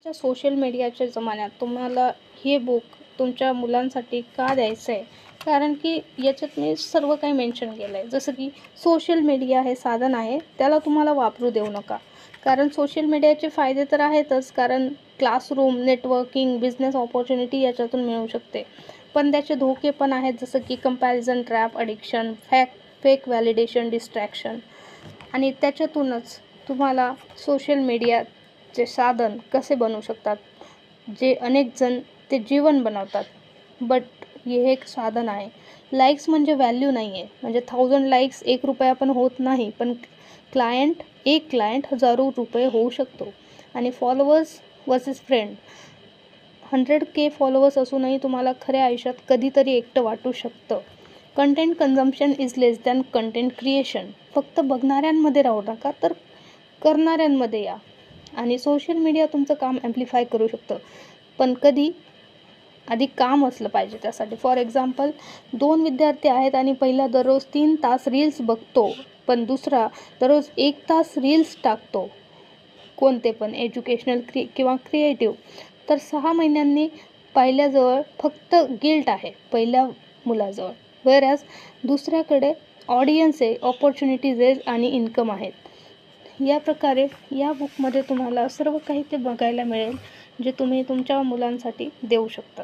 Social मीडियाच्या जमान्यात तुम्हाला हे बुक तुमच्या मुलांसाठी का द्यायचं आहे? कारण की याच्यात मी सर्व काही मेन्शन केलं आहे. जसं की सोशल मीडिया हे साधन आहे, त्याला तुम्हाला वापरू देऊ नका. कारण सोशल मीडियाचे फायदे तर आहेतच, कारण क्लासरूम, नेटवर्किंग, बिझनेस ऑपॉर्च्युनिटी याच्यातून मिळू शकते. पण त्याचे धोके पण आहेत, जसं की comparison trap, addiction, fake validation, distraction. आणि त्याच्यातूनच तुम्हाला सोशल मीडियाचे साधन कसे बनवू शकतात, जे अनेक जण ते जीवन बनवतात. बट हे एक साधन आहे. लाईक्स म्हणजे व्हॅल्यू नाही आहे. म्हणजे 1000 लाईक्स ₹1 पण होत नाही, पण एक क्लायंट हजारो रुपये होऊ शकतो. आणि followers versus friend, 100K followers असूनही तुम्हाला खऱ्या आयुष्यात कधीतरी एकटं वाटू शकतं. Content consumption is less than content creation. फक्त बघणाऱ्यांमध्ये राहू नका, तर करणाऱ्यांमध्ये या. आणि सोशल मीडिया तुमचं काम ॲम्प्लिफाय करू शकतं, पण आधी काम असलं पाहिजे त्यासाठी. फॉर एक्झाम्पल, 2 विद्यार्थी आहेत आणि पहिला दररोज 3 तास रील्स बघतो, पण दुसरा दररोज 1 तास रील्स टाकतो, कोणते पण एज्युकेशनल किंवा क्रिएटिव्ह. तर 6 महिन्यांनी पहिल्याजवळ फक्त गिल्ट आहे पहिल्या मुलाजवळ, वेअरॅज दुसऱ्याकडे ऑडियन्स आहे, ऑपॉर्च्युनिटीज आहे आणि इन्कम आहेत. या प्रकारे या बुकमध्ये तुम्हाला सर्व काही ते बघायला मिळेल, जे तुम्ही तुमच्या मुलांसाठी देऊ शकता.